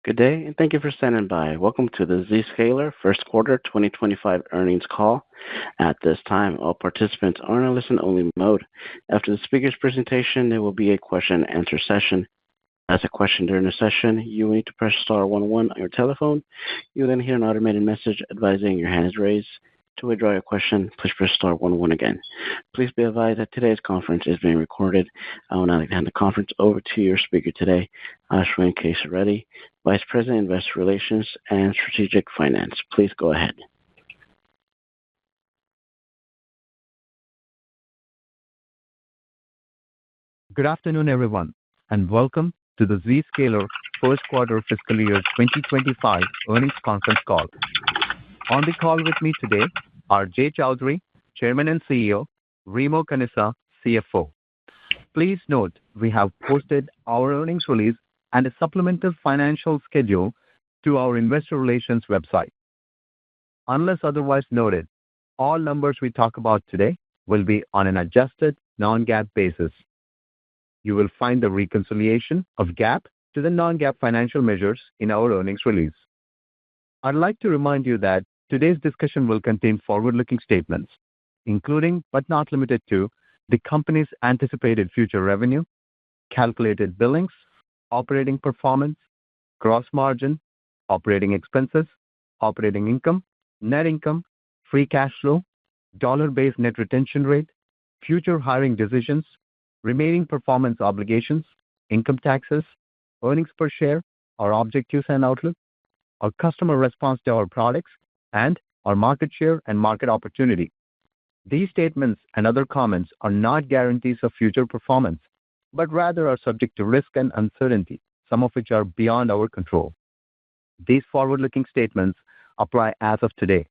Good day, and thank you for standing by. Welcome to the Zscaler First Quarter 2025 Earnings Call. At this time, all participants are in a listen-only mode. After the speaker's presentation, there will be a question-and-answer session. To ask a question during the session, you will need to press star 11 on your telephone. You will then hear an automated message advising your hand is raised. To withdraw your question, please press star 11 again. Please be advised that today's conference is being recorded. I will now hand the conference over to your speaker today, Ashwin Kesireddy, Vice President, Investor Relations and Strategic Finance. Please go ahead. Good afternoon, everyone, and welcome to the Zscaler First Quarter Fiscal Year 2025 Earnings Conference Call. On the call with me today are Jay Chaudhry, Chairman and CEO, Remo Canessa, CFO. Please note we have posted our earnings release and a supplemental financial schedule to our Investor Relations website. Unless otherwise noted, all numbers we talk about today will be on an adjusted non-GAAP basis. You will find the reconciliation of GAAP to the non-GAAP financial measures in our earnings release. I'd like to remind you that today's discussion will contain forward-looking statements, including but not limited to the company's anticipated future revenue, calculated billings, operating performance, gross margin, operating expenses, operating income, net income, free cash flow, dollar-based net retention rate, future hiring decisions, remaining performance obligations, income taxes, earnings per share, our objectives and outlook, our customer response to our products, and our market share and market opportunity. These statements and other comments are not guarantees of future performance, but rather are subject to risk and uncertainty, some of which are beyond our control. These forward-looking statements apply as of today,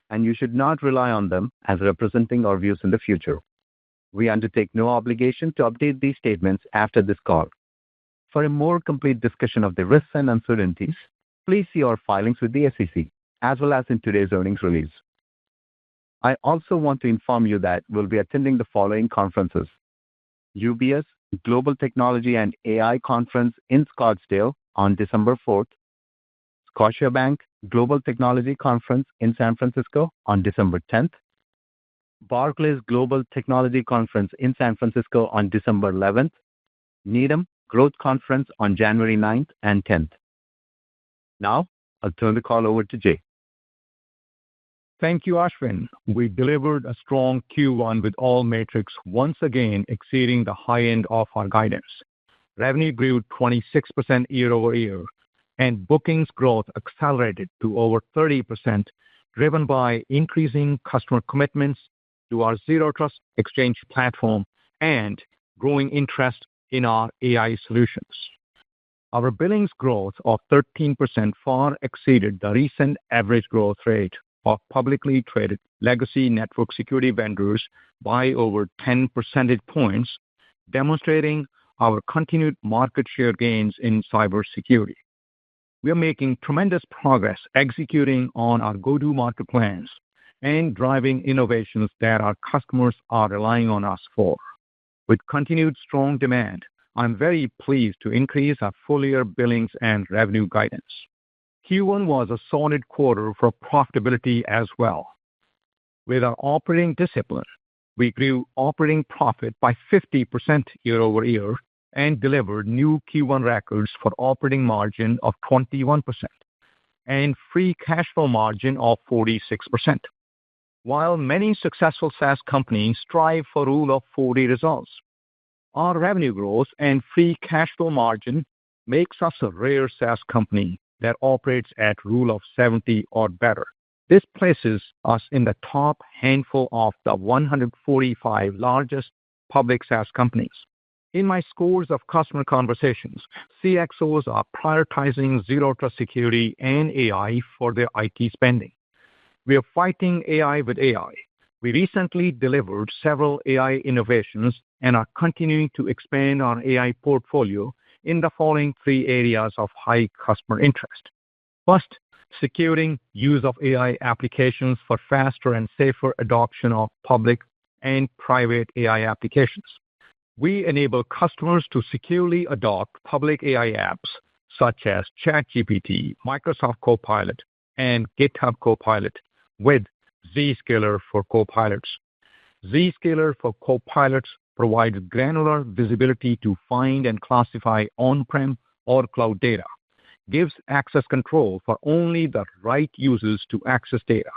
and you should not rely on them as representing our views in the future. We undertake no obligation to update these statements after this call. For a more complete discussion of the risks and uncertainties, please see our filings with the SEC, as well as in today's earnings release. I also want to inform you that we'll be attending the following conferences: UBS Global Technology and AI Conference in Scottsdale on December 4th, Scotiabank Global Technology Conference in San Francisco on December 10th, Barclays Global Technology Conference in San Francisco on December 11th, Needham Growth Conference on January 9th and 10th. Now, I'll turn the call over to Jay. Thank you, Ashwin. We delivered a strong Q1 with all metrics once again exceeding the high end of our guidance. Revenue grew 26% year-over-year, and bookings growth accelerated to over 30%, driven by increasing customer commitments to our Zero Trust Exchange platform and growing interest in our AI solutions. Our billings growth of 13% far exceeded the recent average growth rate of publicly traded legacy network security vendors by over 10 percentage points, demonstrating our continued market share gains in cybersecurity. We are making tremendous progress executing on our go-to-market plans and driving innovations that our customers are relying on us for. With continued strong demand, I'm very pleased to increase our full-year billings and revenue guidance. Q1 was a solid quarter for profitability as well. With our operating discipline, we grew operating profit by 50% year-over-year and delivered new Q1 records for operating margin of 21% and free cash flow margin of 46%. While many successful SaaS companies strive for Rule of 40 results, our revenue growth and free cash flow margin makes us a rare SaaS company that operates at Rule of 70 or better. This places us in the top handful of the 145 largest public SaaS companies. In my scores of customer conversations, CXOs are prioritizing Zero Trust security and AI for their IT spending. We are fighting AI with AI. We recently delivered several AI innovations and are continuing to expand our AI portfolio in the following three areas of high customer interest. First, securing use of AI applications for faster and safer adoption of public and private AI applications. We enable customers to securely adopt public AI apps such as ChatGPT, Microsoft Copilot, and GitHub Copilot with Zscaler for Copilots. Zscaler for Copilots provides granular visibility to find and classify on-prem or cloud data, gives access control for only the right users to access data,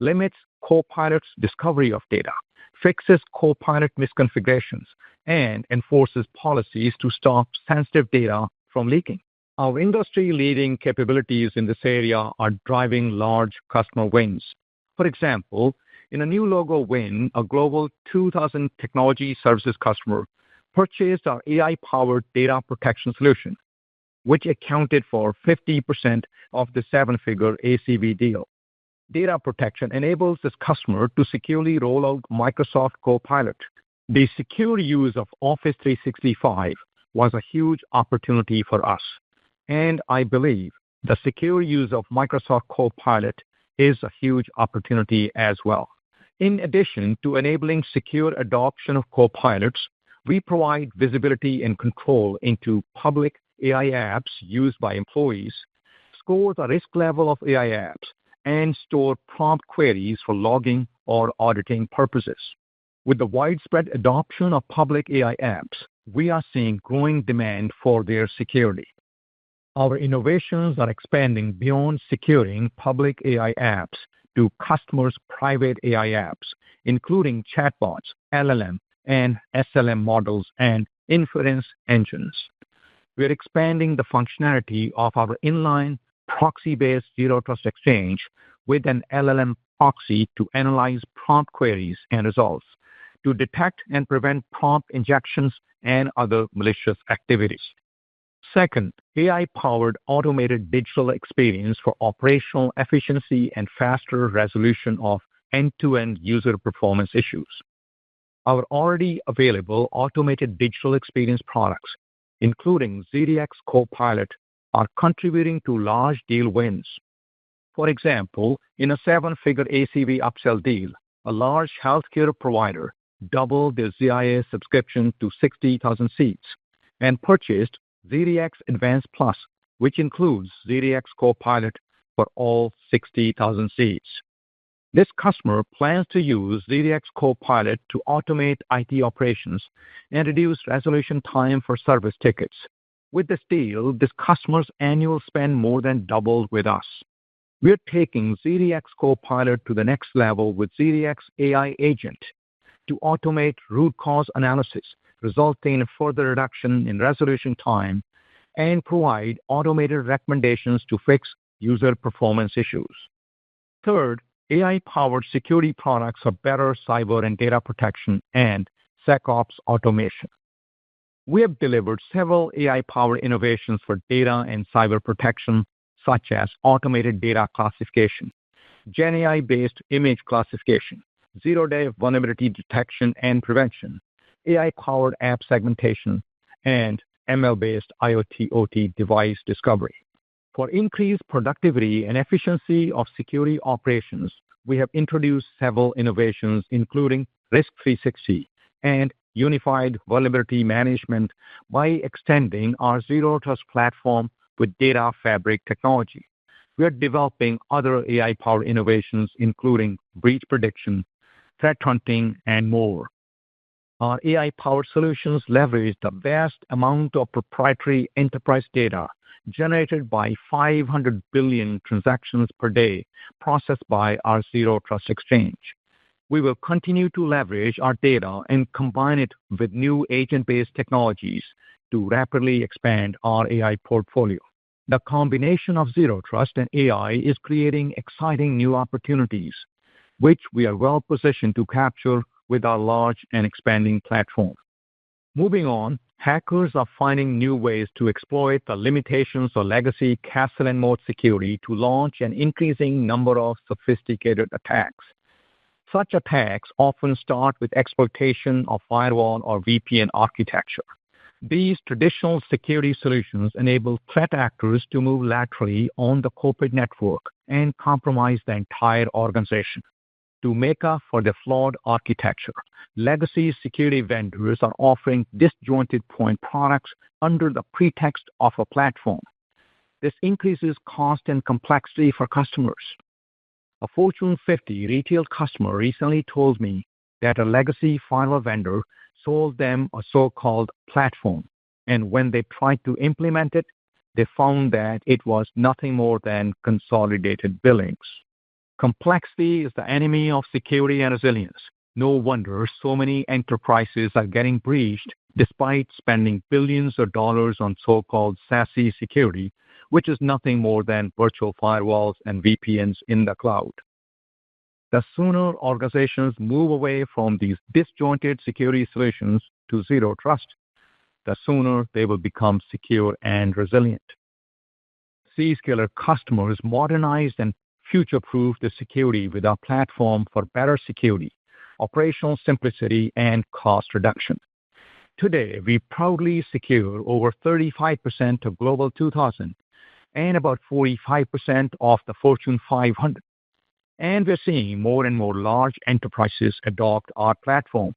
limits Copilot's discovery of data, fixes Copilot misconfigurations, and enforces policies to stop sensitive data from leaking. Our industry-leading capabilities in this area are driving large customer wins. For example, in a new logo win, a global 2,000 technology services customer purchased our AI-powered data protection solution, which accounted for 50% of the seven-figure ACV deal. Data protection enables this customer to securely roll out Microsoft Copilot. The secure use of Office 365 was a huge opportunity for us, and I believe the secure use of Microsoft Copilot is a huge opportunity as well. In addition to enabling secure adoption of Copilots, we provide visibility and control into public AI apps used by employees, score the risk level of AI apps, and store prompt queries for logging or auditing purposes. With the widespread adoption of public AI apps, we are seeing growing demand for their security. Our innovations are expanding beyond securing public AI apps to customers' private AI apps, including chatbots, LLM, and SLM models and inference engines. We are expanding the functionality of our inline proxy-based Zero Trust Exchange with an LLM proxy to analyze prompt queries and results, to detect and prevent prompt injections and other malicious activities. Second, AI-powered automated digital experience for operational efficiency and faster resolution of end-to-end user performance issues. Our already available automated digital experience products, including ZDX Copilot, are contributing to large deal wins. For example, in a seven-figure ACV upsell deal, a large healthcare provider doubled their ZIA subscription to 60,000 seats and purchased ZDX Advanced Plus, which includes ZDX Copilot for all 60,000 seats. This customer plans to use ZDX Copilot to automate IT operations and reduce resolution time for service tickets. With this deal, this customer's annual spend more than doubled with us. We're taking ZDX Copilot to the next level with ZDX AI Agent to automate root cause analysis, resulting in a further reduction in resolution time, and provide automated recommendations to fix user performance issues. Third, AI-powered security products for better cyber and data protection and SecOps automation. We have delivered several AI-powered innovations for data and cyber protection, such as automated data classification, GenAI-based image classification, zero-day vulnerability detection and prevention, AI-powered app segmentation, and ML-based IoT/OT device discovery. For increased productivity and efficiency of security operations, we have introduced several innovations, including Risk 360 and Unified Vulnerability Management, by extending our Zero Trust platform with Data Fabric technology. We are developing other AI-powered innovations, including breach prediction, threat hunting, and more. Our AI-powered solutions leverage the vast amount of proprietary enterprise data generated by 500 billion transactions per day processed by our Zero Trust Exchange. We will continue to leverage our data and combine it with new agent-based technologies to rapidly expand our AI portfolio. The combination of Zero Trust and AI is creating exciting new opportunities, which we are well positioned to capture with our large and expanding platform. Moving on, hackers are finding new ways to exploit the limitations of legacy castle and moat security to launch an increasing number of sophisticated attacks. Such attacks often start with exploitation of firewall or VPN architecture. These traditional security solutions enable threat actors to move laterally on the corporate network and compromise the entire organization. To make up for their flawed architecture, legacy security vendors are offering disjointed point products under the pretext of a platform. This increases cost and complexity for customers. A Fortune 50 retail customer recently told me that a legacy firewall vendor sold them a so-called platform, and when they tried to implement it, they found that it was nothing more than consolidated billings. Complexity is the enemy of security and resilience. No wonder so many enterprises are getting breached despite spending billions of dollars on so-called SaaS security, which is nothing more than virtual firewalls and VPNs in the cloud. The sooner organizations move away from these disjointed security solutions to zero trust, the sooner they will become secure and resilient. Zscaler customers modernized and future-proofed the security with our platform for better security, operational simplicity, and cost reduction. Today, we proudly secure over 35% of Global 2000 and about 45% of the Fortune 500. And we're seeing more and more large enterprises adopt our platform.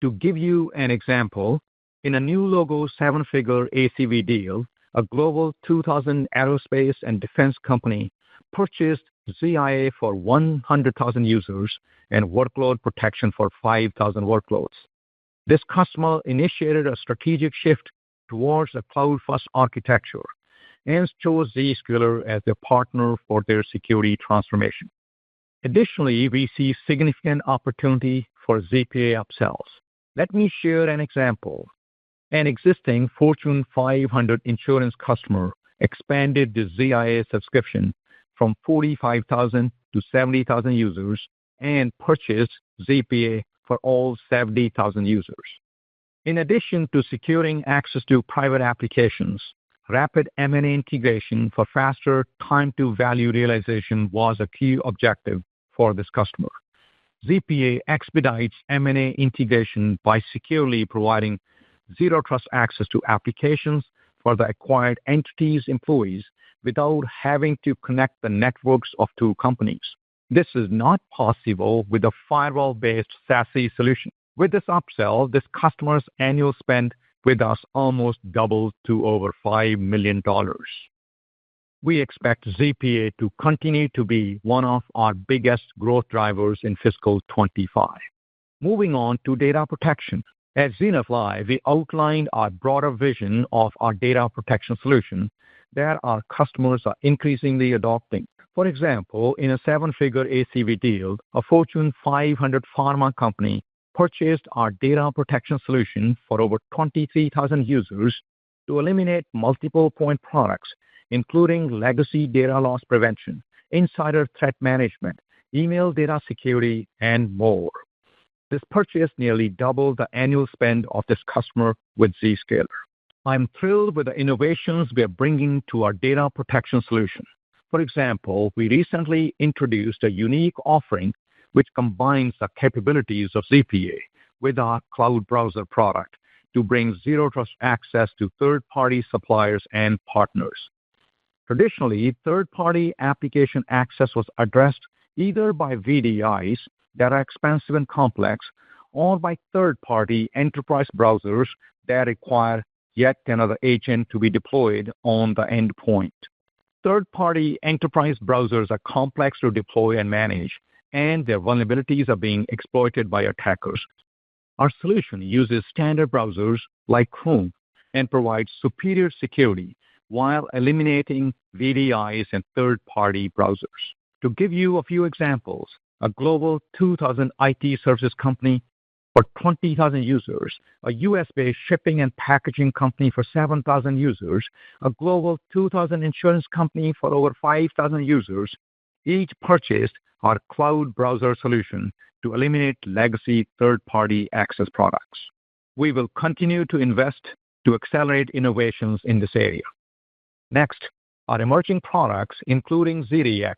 To give you an example, in a new logo seven-figure ACV deal, a Global 2000 aerospace and defense company purchased ZIA for 100,000 users and workload protection for 5,000 workloads. This customer initiated a strategic shift towards a cloud-first architecture and chose Zscaler as their partner for their security transformation. Additionally, we see significant opportunity for ZPA upsells. Let me share an example. An existing Fortune 500 insurance customer expanded the ZIA subscription from 45,000 to 70,000 users and purchased ZPA for all 70,000 users. In addition to securing access to private applications, rapid M&A integration for faster time to value realization was a key objective for this customer. ZPA expedites M&A integration by securely providing zero trust access to applications for the acquired entity's employees without having to connect the networks of two companies. This is not possible with a firewall-based SaaS solution. With this upsell, this customer's annual spend with us almost doubled to over $5 million. We expect ZPA to continue to be one of our biggest growth drivers in fiscal 25. Moving on to data protection. At Zenith Live, we outlined our broader vision of our data protection solution that our customers are increasingly adopting. For example, in a seven-figure ACV deal, a Fortune 500 pharma company purchased our data protection solution for over 23,000 users to eliminate multiple point products, including legacy data loss prevention, insider threat management, email data security, and more. This purchase nearly doubled the annual spend of this customer with Zscaler. I'm thrilled with the innovations we are bringing to our data protection solution. For example, we recently introduced a unique offering which combines the capabilities of ZPA with our cloud browser product to bring zero trust access to third-party suppliers and partners. Traditionally, third-party application access was addressed either by VDIs that are expensive and complex or by third-party enterprise browsers that require yet another agent to be deployed on the endpoint. Third-party enterprise browsers are complex to deploy and manage, and their vulnerabilities are being exploited by attackers. Our solution uses standard browsers like Chrome and provides superior security while eliminating VDIs and third-party browsers. To give you a few examples, a Global 2000 IT services company for 20,000 users, a US-based shipping and packaging company for 7,000 users, a Global 2000 insurance company for over 5,000 users, each purchased our cloud browser solution to eliminate legacy third-party access products. We will continue to invest to accelerate innovations in this area. Next, our emerging products, including ZDX,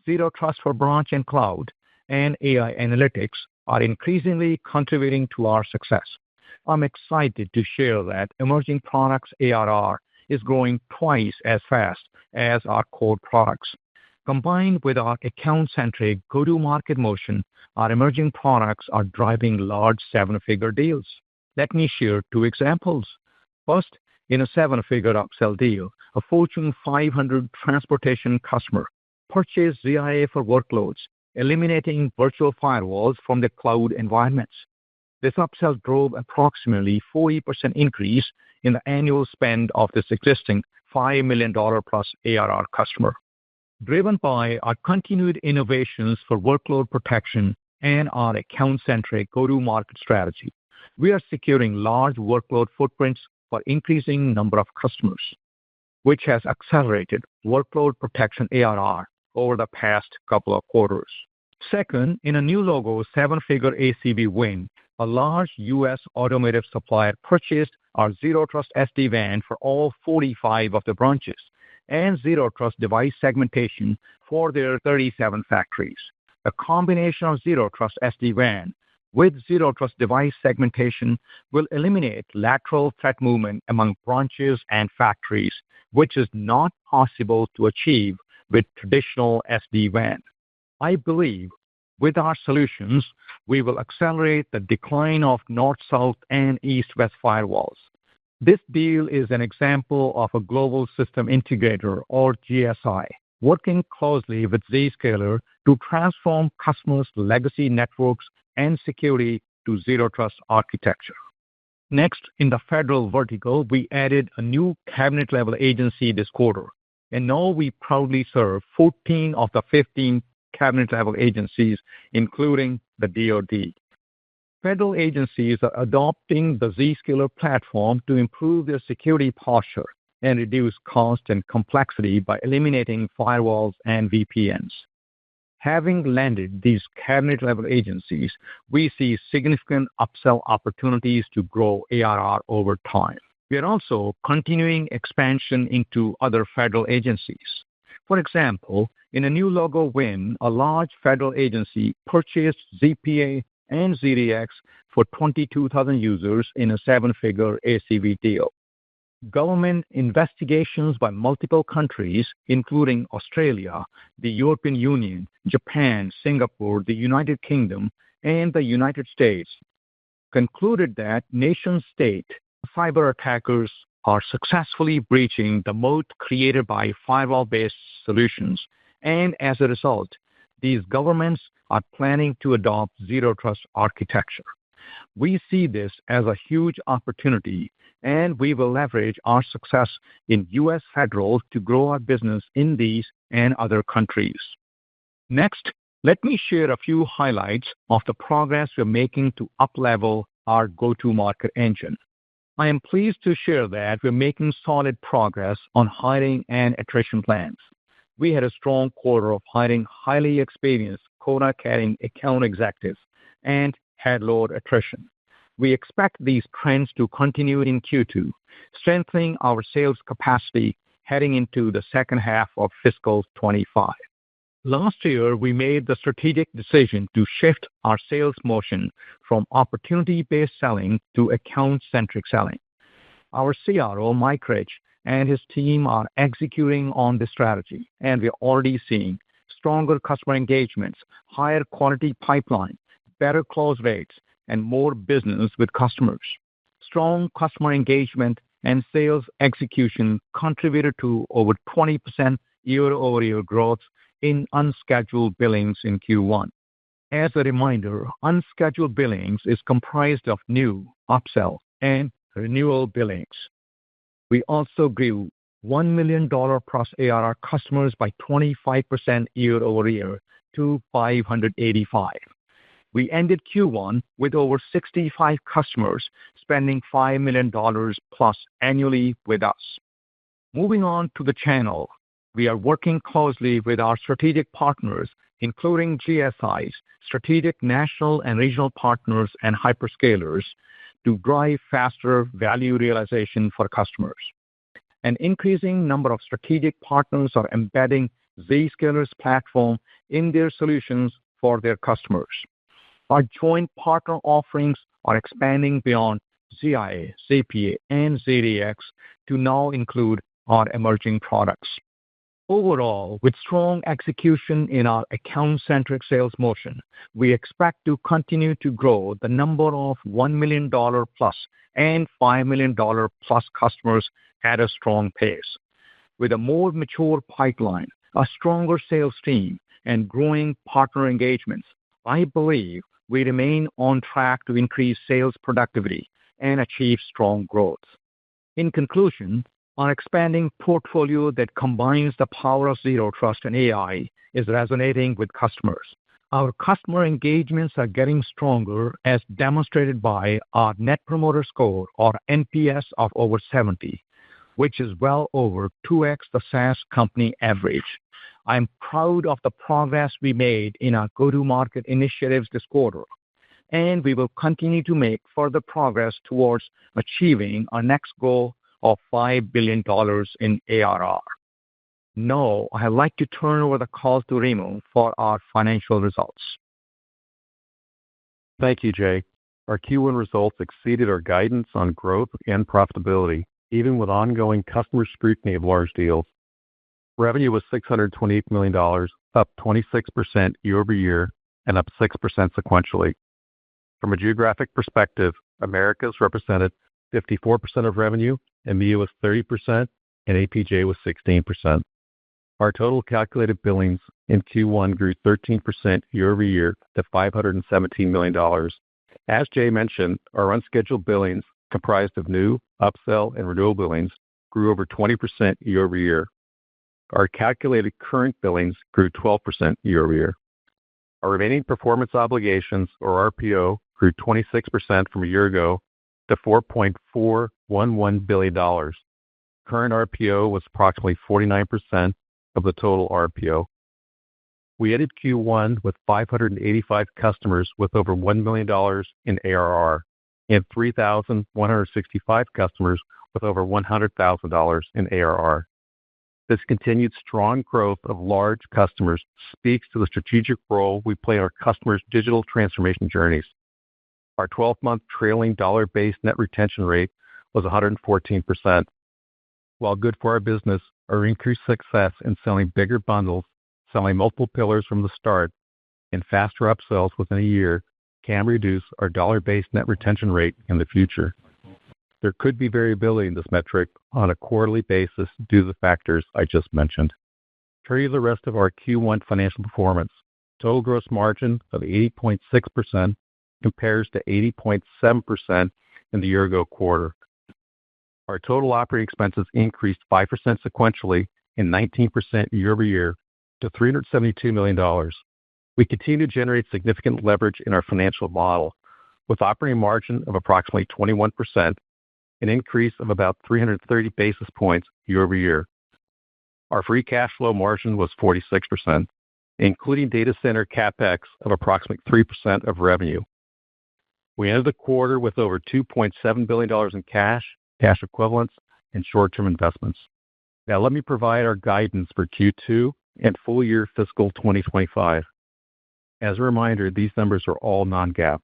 Zero Trust for Branch and Cloud, and AI Analytics, are increasingly contributing to our success. I'm excited to share that emerging products ARR is growing twice as fast as our core products. Combined with our account-centric go-to-market motion, our emerging products are driving large seven-figure deals. Let me share two examples. First, In a seven-figure upsell deal, a Fortune 500 transportation customer purchased ZIA for workloads, eliminating virtual firewalls from their cloud environments. This upsell drove approximately 40% increase in the annual spend of this existing $5 million plus ARR customer. Driven by our continued innovations for workload protection and our account-centric go-to-market strategy, we are securing large workload footprints for increasing number of customers, which has accelerated workload protection ARR over the past couple of quarters. Second, in a new logo seven-figure ACV win, a large U.S. automotive supplier purchased our Zero Trust SD-WAN for all 45 of the branches and Zero Trust Device Segmentation for their 37 factories. A combination of Zero Trust SD-WAN with Zero Trust Device Segmentation will eliminate lateral threat movement among branches and factories, which is not possible to achieve with traditional SD-WAN. I believe with our solutions, we will accelerate the decline of north-south and east-west firewalls. This deal is an example of a global system integrator, or GSI, working closely with Zscaler to transform customers' legacy networks and security to Zero Trust architecture. Next, in the federal vertical, we added a new cabinet-level agency this quarter, and now we proudly serve 14 of the 15 cabinet-level agencies, including the DoD. Federal agencies are adopting the Zscaler platform to improve their security posture and reduce cost and complexity by eliminating firewalls and VPNs. Having landed these cabinet-level agencies, we see significant upsell opportunities to grow ARR over time. We are also continuing expansion into other federal agencies. For example, in a new logo win, a large federal agency purchased ZPA and ZDX for 22,000 users in a seven-figure ACV deal. Government investigations by multiple countries, including Australia, the European Union, Japan, Singapore, the United Kingdom, and the United States, concluded that nation-state cyber attackers are successfully breaching the moat created by firewall-based solutions, and as a result, these governments are planning to adopt Zero Trust architecture. We see this as a huge opportunity, and we will leverage our success in U.S. federal to grow our business in these and other countries. Next, let me share a few highlights of the progress we're making to up-level our go-to-market engine. I am pleased to share that we're making solid progress on hiring and attrition plans. We had a strong quarter of hiring highly experienced quota-carrying account executives and had lower attrition. We expect these trends to continue in Q2, strengthening our sales capacity heading into the second half of fiscal 25. Last year, we made the strategic decision to shift our sales motion from opportunity-based selling to account-centric selling. Our CRO, Mike Rich, and his team are executing on this strategy, and we're already seeing stronger customer engagements, higher quality pipeline, better close rates, and more business with customers. Strong customer engagement and sales execution contributed to over 20% year-over-year growth in unscheduled billings in Q1. As a reminder, unscheduled billings is comprised of new, upsell, and renewal billings. We also grew $1 million plus ARR customers by 25% year-over-year to 585. We ended Q1 with over 65 customers spending $5 million plus annually with us. Moving on to the channel, we are working closely with our strategic partners, including GSIs, strategic national and regional partners, and hyperscalers, to drive faster value realization for customers. An increasing number of strategic partners are embedding Zscaler's platform in their solutions for their customers. Our joint partner offerings are expanding beyond ZIA, ZPA, and ZDX to now include our emerging products. Overall, with strong execution in our account-centric sales motion, we expect to continue to grow the number of $1 million plus and $5 million plus customers at a strong pace. With a more mature pipeline, a stronger sales team, and growing partner engagements, I believe we remain on track to increase sales productivity and achieve strong growth. In conclusion, our expanding portfolio that combines the power of Zero Trust and AI is resonating with customers. Our customer engagements are getting stronger, as demonstrated by our Net Promoter Score, or NPS, of over 70, which is well over 2x the SaaS company average. I'm proud of the progress we made in our go-to-market initiatives this quarter, and we will continue to make further progress towards achieving our next goal of $5 billion in ARR. Now, I'd like to turn over the call to Remo for our financial results. Thank you, Jay. Our Q1 results exceeded our guidance on growth and profitability, even with ongoing customer scrutiny of large deals. Revenue was $628 million, up 26% year-over-year and up 6% sequentially. From a geographic perspective, Americas represented 54% of revenue, EMEA was 30%, and APJ was 16%. Our total calculated billings in Q1 grew 13% year-over-year to $517 million. As Jay mentioned, our unscheduled billings, comprised of new, upsell, and renewal billings, grew over 20% year-over-year. Our calculated current billings grew 12% year-over-year. Our remaining performance obligations, or RPO, grew 26% from a year ago to $4.411 billion. Current RPO was approximately 49% of the total RPO. We ended Q1 with 585 customers with over $1 million in ARR and 3,165 customers with over $100,000 in ARR. This continued strong growth of large customers speaks to the strategic role we play in our customers' digital transformation journeys. Our 12-month trailing dollar-based net retention rate was 114%. While good for our business, our increased success in selling bigger bundles, selling multiple pillars from the start, and faster upsells within a year can reduce our dollar-based net retention rate in the future. There could be variability in this metric on a quarterly basis due to the factors I just mentioned. Turning to the rest of our Q1 financial performance, total gross margin of 80.6% compares to 80.7% in the year-ago quarter. Our total operating expenses increased 5% sequentially and 19% year-over-year to $372 million. We continue to generate significant leverage in our financial model, with operating margin of approximately 21%, an increase of about 330 basis points year-over-year. Our free cash flow margin was 46%, including data center CapEx of approximately 3% of revenue. We ended the quarter with over $2.7 billion in cash equivalents, and short-term investments. Now let me provide our guidance for Q2 and full year fiscal 2025. As a reminder, these numbers are all non-GAAP.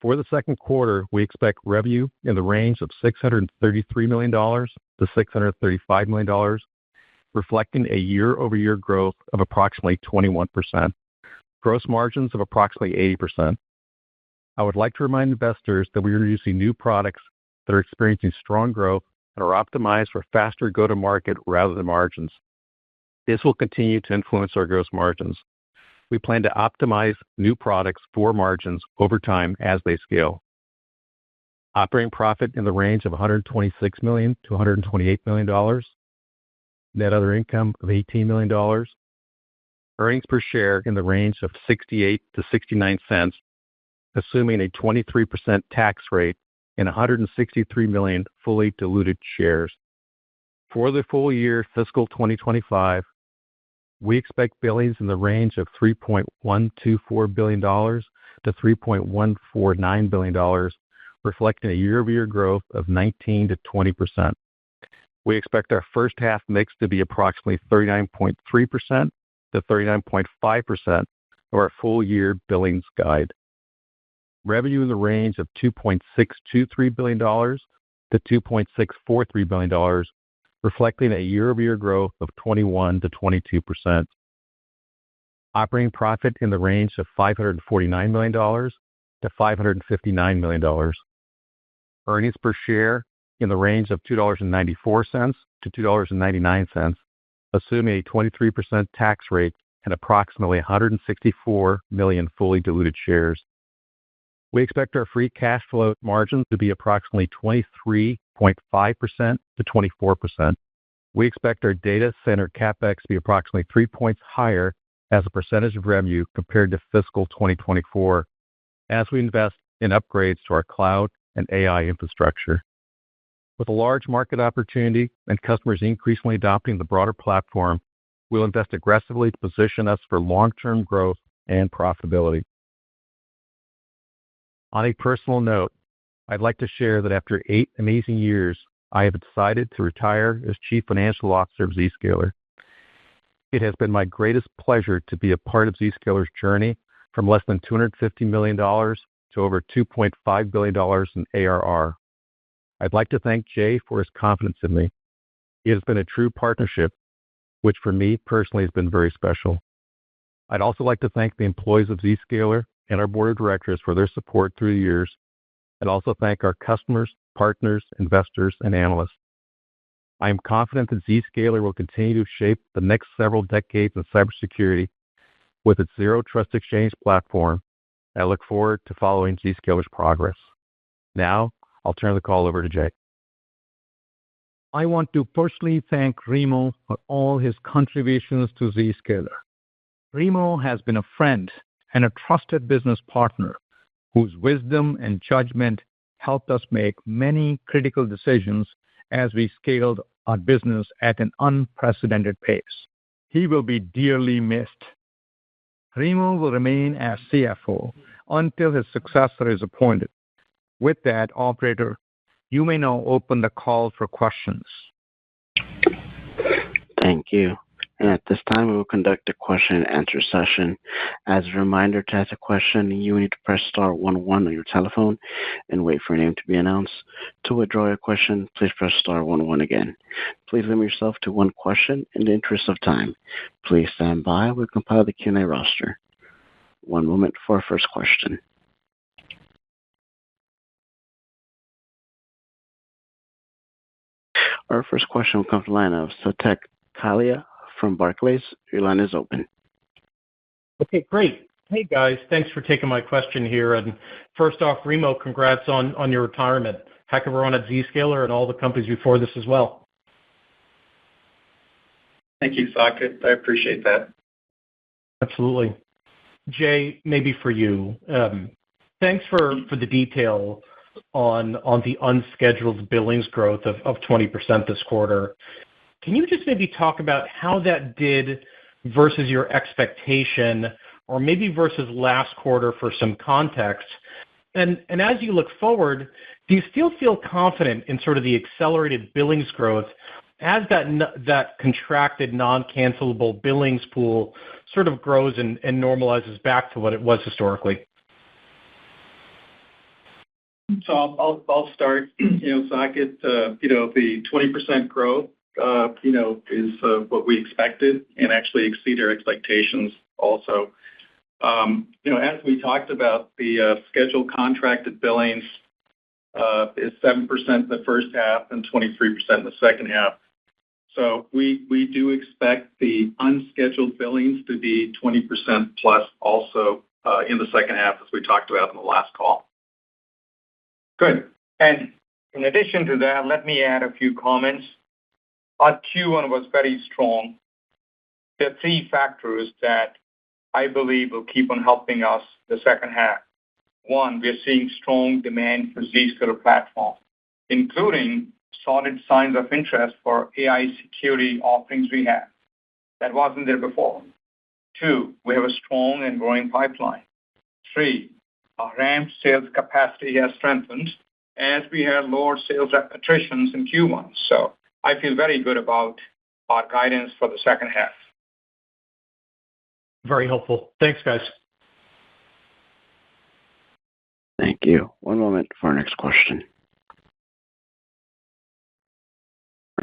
For the second quarter, we expect revenue in the range of $633 million to $635 million, reflecting a year-over-year growth of approximately 21%, gross margins of approximately 80%. I would like to remind investors that we are introducing new products that are experiencing strong growth and are optimized for faster go-to-market rather than margins. This will continue to influence our gross margins. We plan to optimize new products for margins over time as they scale. Operating profit in the range of $126 million to $128 million. Net other income of $18 million. Earnings per share in the range of 68 to 69 cents, assuming a 23% tax rate and 163 million fully diluted shares. For the full year fiscal 2025, we expect billings in the range of $3.124 billion to $3.149 billion, reflecting a year-over-year growth of 19 to 20%. We expect our first half mix to be approximately 39.3% to 39.5% of our full year billings guide. Revenue in the range of $2.623 billion to $2.643 billion, reflecting a year-over-year growth of 21 to 22%. Operating profit in the range of $549 million to $559 million. Earnings per share in the range of $2.94 to $2.99, assuming a 23% tax rate and approximately 164 million fully diluted shares. We expect our free cash flow margin to be approximately 23.5% to 24%. We expect our data center CapEx to be approximately 3 points higher as a percentage of revenue compared to fiscal 2024, as we invest in upgrades to our cloud and AI infrastructure. With a large market opportunity and customers increasingly adopting the broader platform, we'll invest aggressively to position us for long-term growth and profitability. On a personal note, I'd like to share that after 8 amazing years, I have decided to retire as Chief Financial Officer of Zscaler. It has been my greatest pleasure to be a part of Zscaler's journey from less than $250 million to over $2.5 billion in ARR. I'd like to thank Jay for his confidence in me. It has been a true partnership, which for me personally has been very special. I'd also like to thank the employees of Zscaler and our board of directors for their support through the years, and also thank our customers, partners, investors, and analysts. I am confident that Zscaler will continue to shape the next several decades in cybersecurity with its Zero Trust Exchange platform. I look forward to following Zscaler's progress. Now, I'll turn the call over to Jay. I want to personally thank Remo for all his contributions to Zscaler. Remo has been a friend and a trusted business partner whose wisdom and judgment helped us make many critical decisions as we scaled our business at an unprecedented pace. He will be dearly missed. Remo will remain as CFO until his successor is appointed. With that, operator, you may now open the call for questions. Thank you. And at this time, we will conduct a question and answer session. As a reminder, to ask a question, you will need to press star 11 on your telephone and wait for your name to be announced. To withdraw your question, please press star 11 again. Please limit yourself to one question in the interest of time. Please stand by. We'll compile the Q&A roster. One moment for our first question. Our first question will come from the line of Saket Kalia from Barclays. Your line is open. Okay, great. Hey, guys. Thanks for taking my question here. And first off, Remo, congrats on your retirement. Heck of a run at Zscaler and all the companies before this as well. Thank you, Saket. I appreciate that. Absolutely. Jay, maybe for you. Thanks for the detail on the unscheduled billings growth of 20% this quarter. Can you just maybe talk about how that did versus your expectation, or maybe versus last quarter for some context? And as you look forward, do you still feel confident in sort of the accelerated billings growth as that contracted non-cancelable billings pool sort of grows and normalizes back to what it was historically? So I'll start. Saket, the 20% growth, is what we expected and actually exceed our expectations also. As we talked about, the scheduled contracted billings is 7% in the first half and 23% in the second half. So we do expect the unscheduled billings to be 20% plus also in the second half, as we talked about in the last call. Good. And in addition to that, let me add a few comments. Our Q1 was very strong. There are 3 factors that I believe will keep on helping us the second half. 1, we're seeing strong demand for Zscaler platform, including solid signs of interest for AI security offerings we have. That wasn't there before. 2, we have a strong and growing pipeline. 3, our ramp sales capacity has strengthened as we had lower sales attritions in Q1. So I feel very good about our guidance for the second half. Very helpful. Thanks, guys. Thank you. One moment for our next question.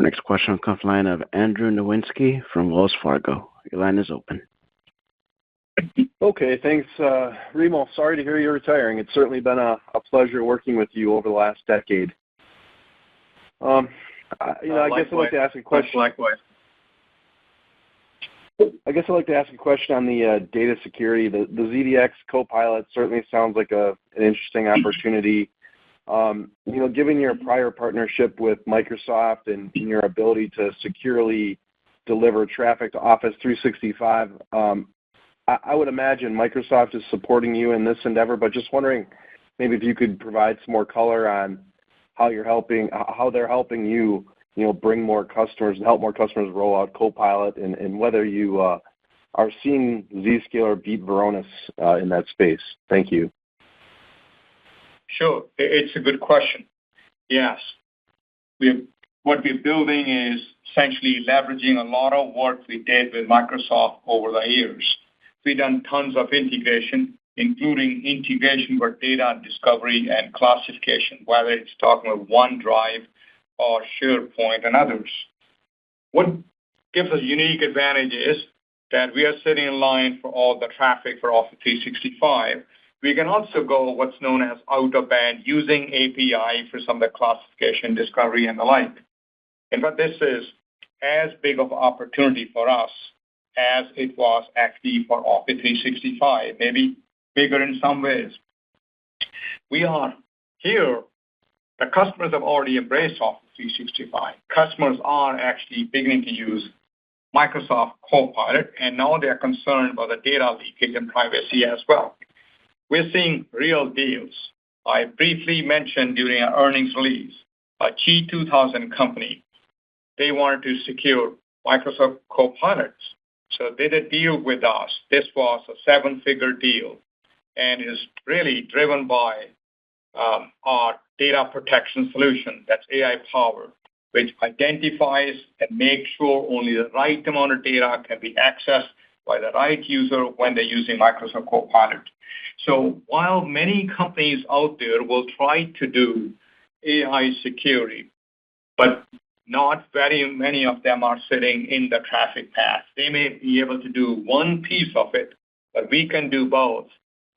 Our next question comes from the line of Andrew Nowinski from Wells Fargo. Your line is open. Okay, thanks. Remo, sorry to hear you're retiring. It's certainly been a pleasure working with you over the last decade. I guess I'd like to ask a question. Likewise. I guess I'd like to ask a question on the data security. The ZDX Copilot certainly sounds like an interesting opportunity. Given your prior partnership with Microsoft and your ability to securely deliver traffic to Office 365, I would imagine Microsoft is supporting you in this endeavor, but just wondering maybe if you could provide some more color on how they're helping you, bring more customers and help more customers roll out Copilot, and whether you are seeing Zscaler beat Varonis in that space. Thank you. Sure. It's a good question. Yes. What we're building is essentially leveraging a lot of work we did with Microsoft over the years. We've done tons of integration, including integration for data discovery and classification, whether it's talking about OneDrive or SharePoint and others. What gives us unique advantage is that we are sitting in line for all the traffic for Office 365. We can also go what's known as out of band using API for some of the classification, discovery, and the like. In fact, this is as big of an opportunity for us as it was actually for Office 365, maybe bigger in some ways. We are here. The customers have already embraced Office 365. Customers are actually beginning to use Microsoft Copilot, and now they're concerned about the data leakage and privacy as well. We're seeing real deals. I briefly mentioned during our earnings release, a G2000 company, they wanted to secure Microsoft Copilots. So they did a deal with us. This was a 7-figure deal and is really driven by our data protection solution that's AI-powered, which identifies and makes sure only the right amount of data can be accessed by the right user when they're using Microsoft Copilot. So while many companies out there will try to do AI security, but not very many of them are sitting in the traffic path. They may be able to do one piece of it, but we can do both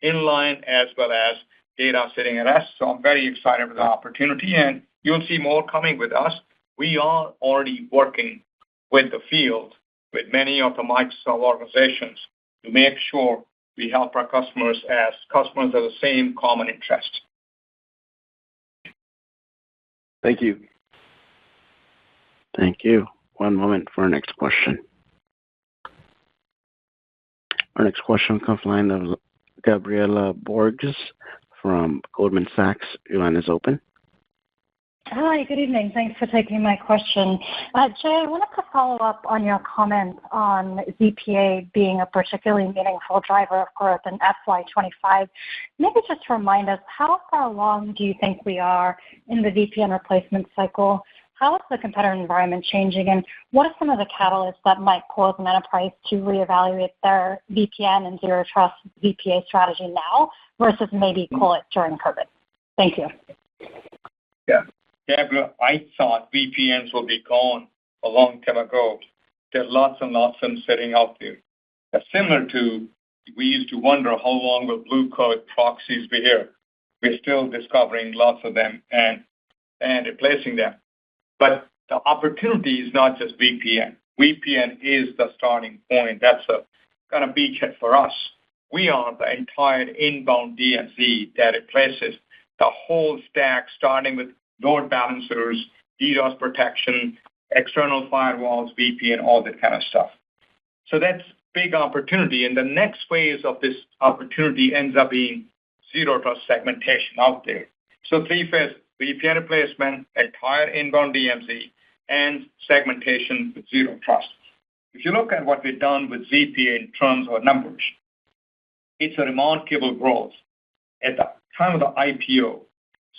inline as well as data sitting at rest. So I'm very excited with the opportunity, and you'll see more coming with us. We are already working with the field, with many of the Microsoft organizations to make sure we help our customers as customers have the same common interest. Thank you. Thank you. One moment for our next question. Our next question comes from the line of Gabriela Borges from Goldman Sachs. Your line is open. Hi, good evening. Thanks for taking my question. Jay, I wanted to follow up on your comment on ZPA being a particularly meaningful driver of growth in FY25. Maybe just remind us, how far along do you think we are in the VPN replacement cycle? How is the competitive environment changing, and what are some of the catalysts that might cause an enterprise to reevaluate their VPN and Zero Trust ZPA strategy now versus maybe call it during COVID? Thank you. Yeah. Gabriel, I thought VPNs will be gone a long time ago. There are lots and lots of them sitting out there. That's similar to, we used to wonder how long will blue coat proxies be here. We're still discovering lots of them and replacing them. But the opportunity is not just VPN. VPN is the starting point. That's a kind of beachhead for us. We are the entire inbound DMZ that replaces the whole stack, starting with load balancers, DDoS protection, external firewalls, VPN, all that kind of stuff. So that's big opportunity. And the next phase of this opportunity ends up being Zero Trust segmentation out there. So 3 phases: VPN replacement, entire inbound DMZ, and segmentation with Zero Trust. If you look at what we've done with ZPA in terms of numbers, it's a remarkable growth. At the time of the IPO,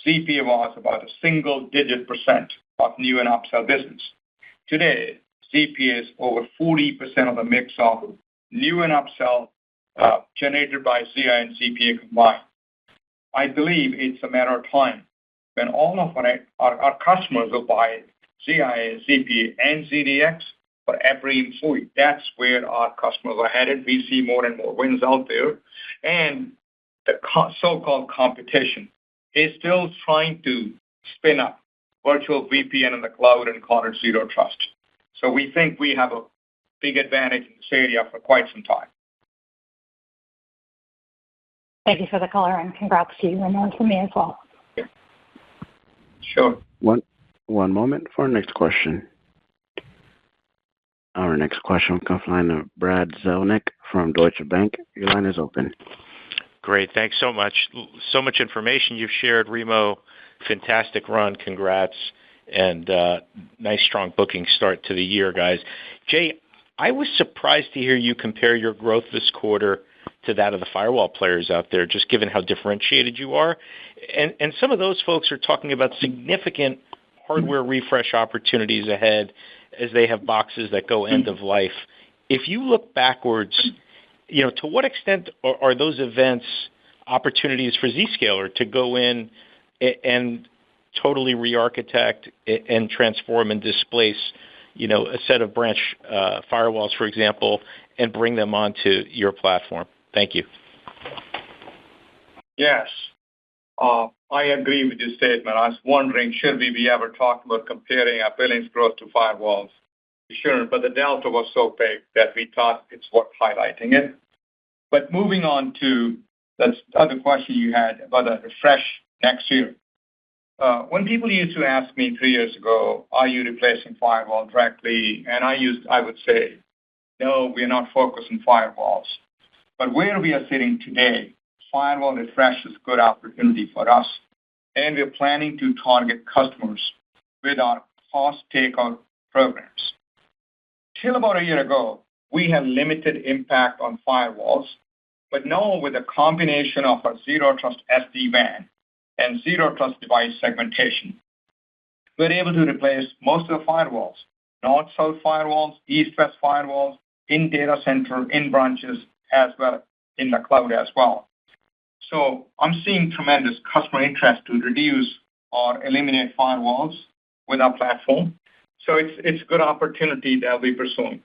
ZPA was about a single-digit % of new and upsell business. Today, ZPA is over 40% of the mix of new and upsell generated by ZI and ZPA combined. I believe it's a matter of time when all of our customers will buy ZIA, ZPA, and ZDX for every employee. That's where our customers are headed. We see more and more wins out there. And the so-called competition is still trying to spin up virtual VPN in the cloud and call it Zero Trust. So we think we have a big advantage in this area for quite some time. Thank you for the color, and congrats to you, Ramon, from me as well. Sure. One moment for our next question. Our next question will come from the line of Brad Zelnick from Deutsche Bank. Your line is open. Great. Thanks so much. So much information you've shared, Remo. Fantastic run. Congrats. And nice, strong booking start to the year, guys. Jay, I was surprised to hear you compare your growth this quarter to that of the firewall players out there, just given how differentiated you are. And some of those folks are talking about significant hardware refresh opportunities ahead as they have boxes that go end of life. If you look backwards, to what extent are those events opportunities for Zscaler to go in and totally re-architect and transform and displace, a set of branch firewalls, for example, and bring them onto your platform? Thank you. Yes. I agree with your statement. I was wondering, should we be ever talking about comparing our billings growth to firewalls? We shouldn't, but the delta was so big that we thought it's worth highlighting it. But moving on to the other question you had about a refresh next year. When people used to ask me 3 years ago, are you replacing firewall directly? And I would say, no, we're not focused on firewalls. But where we are sitting today, firewall refresh is a good opportunity for us, and we're planning to target customers with our cost takeout programs. Till about a year ago, we had limited impact on firewalls, but now with a combination of our Zero Trust SD-WAN and Zero Trust Device Segmentation, we're able to replace most of the firewalls, north-south firewalls, east-west firewalls, in data center, in branches, as well in the cloud as well. So I'm seeing tremendous customer interest to reduce or eliminate firewalls with our platform. So it's a good opportunity that we're pursuing.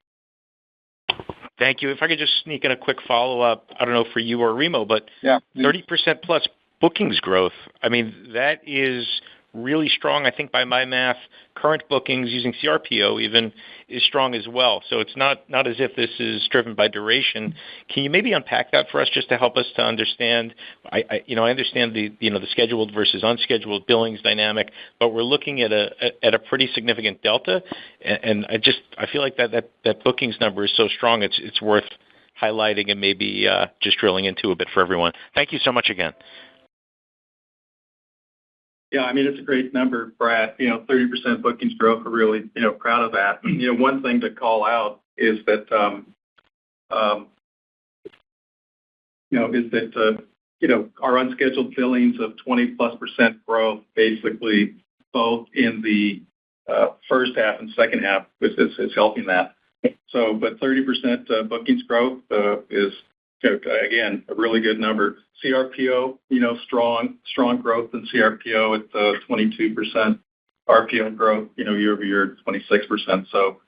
Thank you. If I could just sneak in a quick follow-up, I don't know for you or Remo, but yeah, 30% plus bookings growth. I mean, that is really strong. I think by my math, current bookings using CRPO even is strong as well. So it's not as if this is driven by duration. Can you maybe unpack that for us just to help us to understand? I understand the scheduled versus unscheduled billings dynamic, but we're looking at a pretty significant delta, and I feel like that bookings number is so strong. It's worth highlighting and maybe just drilling into a bit for everyone. Thank you so much again. Yeah, I mean, it's a great number, Brad. 30% bookings growth. We're really, proud of that. One thing to call out is that, our unscheduled billings of 20+% growth, basically both in the first half and second half is helping that. So, but 30% bookings growth is, again, a really good number. CRPO, strong growth in CRPO at 22%. RPO growth, year over year, 26%. So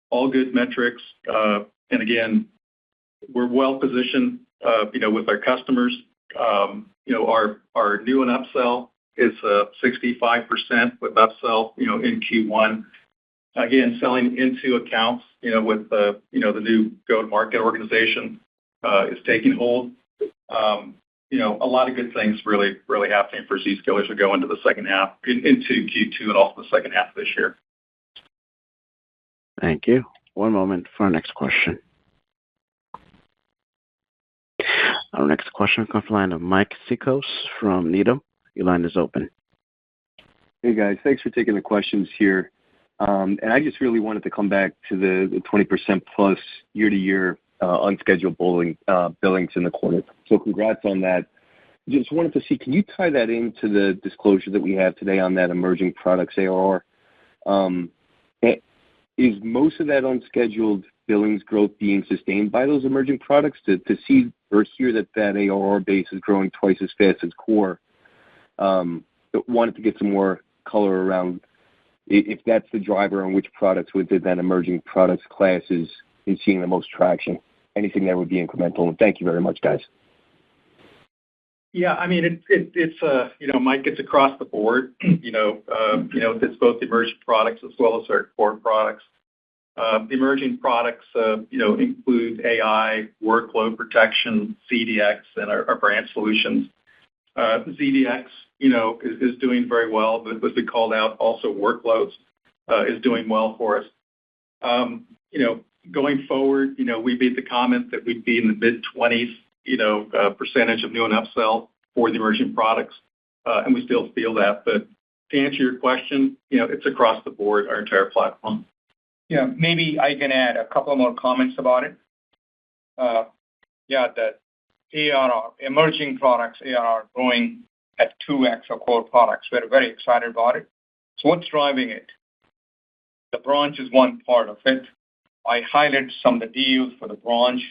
all good metrics. And again, we're well positioned, with our customers. Our new and upsell is 65% with upsell, in Q1. Again, selling into accounts, with the new go-to-market organization is taking hold. A lot of good things really happening for Zscaler as we go into the second half, into Q2 and also the second half of this year. Thank you. One moment for our next question. Our next question comes from the line of Mike Cikos from Needham. Your line is open. Hey, guys. Thanks for taking the questions here. And I just really wanted to come back to the 20% plus year-to-year unscheduled billings in the quarter. So congrats on that. Just wanted to see, can you tie that into the disclosure that we have today on that emerging products ARR? Is most of that unscheduled billings growth being sustained by those emerging products? To see or hear that ARR base is growing twice as fast as core, but wanted to get some more color around if that's the driver and which products within that emerging products class is seeing the most traction. Anything that would be incremental. And thank you very much, guys. Yeah, I mean, it's Mike, it's across the board. It's both emerging products as well as our core products. The emerging products, include AI, workload protection, ZDX, and our branch solutions. ZDX, is doing very well, but as we called out, also workloads is doing well for us. Going forward, we made the comment that we'd be in the mid-20s, percentage of new and upsell for the emerging products, and we still feel that. But to answer your question, it's across the board, our entire platform. Yeah, maybe I can add a couple more comments about it. The ARR, emerging products, ARR growing at 2x of core products. We're very excited about it. So what's driving it? The branch is one part of it. I highlighted some of the deals for the branch.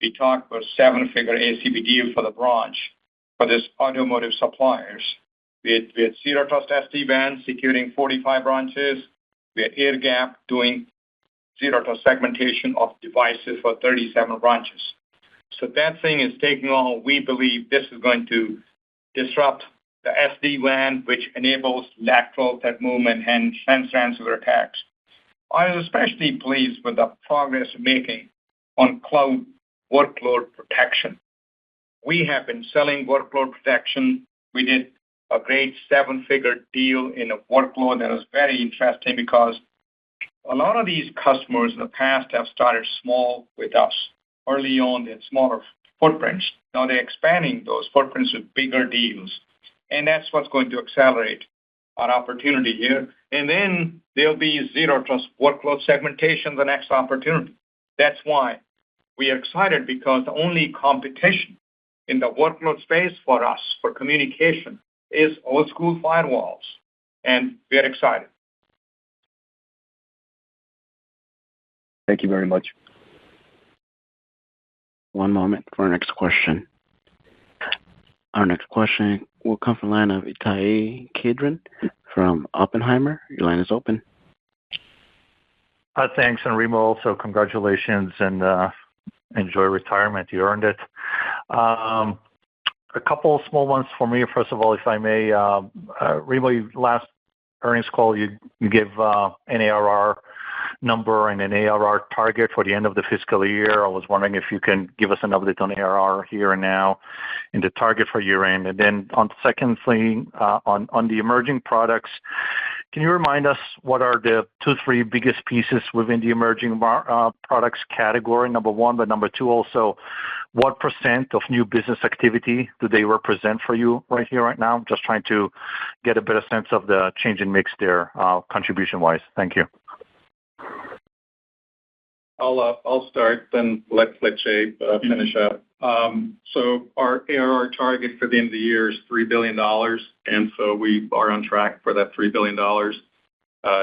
We talked about 7-figure ACV deal for the branch for this automotive suppliers. We had Zero Trust SD-WAN securing 45 branches. We had Air Gap doing Zero Trust segmentation of devices for 37 branches. So that thing is taking on. We believe this is going to disrupt the SD-WAN, which enables lateral threat movement and transfer attacks. I was especially pleased with the progress we're making on cloud workload protection. We have been selling workload protection. We did a great 7-figure deal in a workload that was very interesting because a lot of these customers in the past have started small with us. Early on, they had smaller footprints. Now they're expanding those footprints with bigger deals. And that's what's going to accelerate our opportunity here. And then there'll be Zero Trust workload segmentation, the next opportunity. That's why we are excited, because the only competition in the workload space for us, for communication, is old school firewalls. And we're excited. Thank you very much. One moment for our next question. Our next question will come from the line of Ittai Kidron from Oppenheimer. Your line is open. Thanks, and Remo, also congratulations and enjoy retirement. You earned it. A couple of small ones for me. First of all, if I may, Remo, last earnings call, you gave an ARR number and an ARR target for the end of the fiscal year. I was wondering if you can give us an update on ARR here and now and the target for year-end. And then on secondly, on the emerging products, can you remind us what are the 2-3 biggest pieces within the emerging products category, number one, but number two also, what % of new business activity do they represent for you right here, right now? Just trying to get a better sense of the change in mix there, contribution-wise. Thank you. I'll start, then let Jay finish up. So our ARR target for the end of the year is $3 billion, and so we are on track for that $3 billion.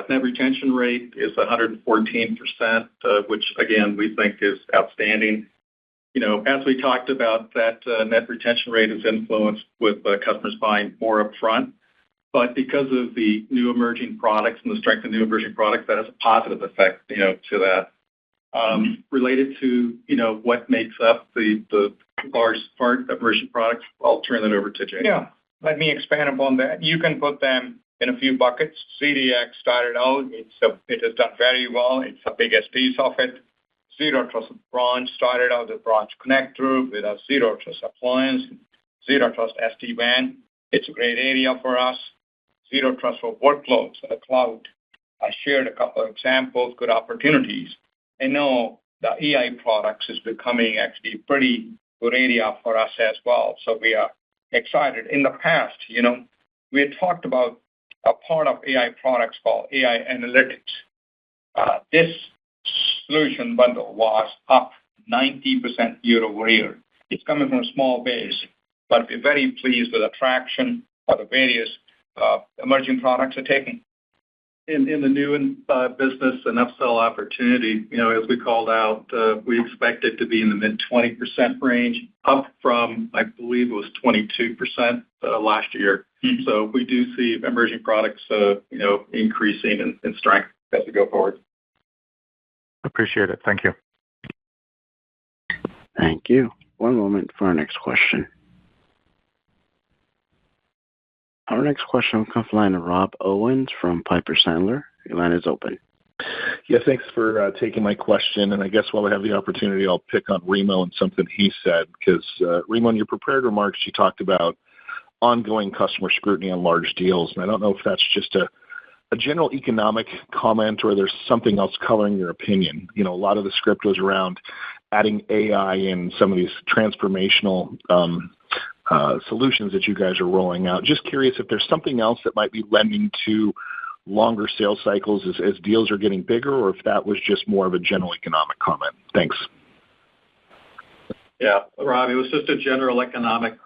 Net retention rate is 114%, which again we think is outstanding. As we talked about, that net retention rate is influenced with customers buying more upfront. But because of the new emerging products and the strength of new emerging products, that has a positive effect, to that. Related to, what makes up the large part of emerging products, I'll turn that over to Jay. Yeah, let me expand upon that. You can put them in a few buckets. ZDX started out, it has done very well. It's the biggest piece of it. Zero Trust Branch started out the Branch Connector with a Zero Trust Appliance, Zero Trust SD-WAN. It's a great area for us. Zero Trust for workloads in the cloud. I shared a couple of examples, good opportunities. And now the AI products is becoming actually a pretty good area for us as well. So we are excited. In the past, we had talked about a part of AI products called AI Analytics. This solution bundle was up 90% year over year. It's coming from a small base, but we're very pleased with the traction of the various emerging products are taking. in the new business and upsell opportunity, as we called out, we expect it to be in the mid-20% range, up from, I believe it was 22% last year. So we do see emerging products, increasing in strength as we go forward. Appreciate it. Thank you. Thank you. One moment for our next question. Our next question will come from the line of Rob Owens from Piper Sandler. Your line is open. Yeah, thanks for taking my question. And I guess while I have the opportunity, I'll pick on Remo and something he said, because Remo, in your prepared remarks, you talked about ongoing customer scrutiny on large deals. And I don't know if that's just a general economic comment or there's something else coloring your opinion. A lot of the script was around adding AI in some of these transformational solutions that you guys are rolling out. Just curious if there's something else that might be lending to longer sales cycles as deals are getting bigger, or if that was just more of a general economic comment. Thanks. Yeah, Rob, it was just a general economic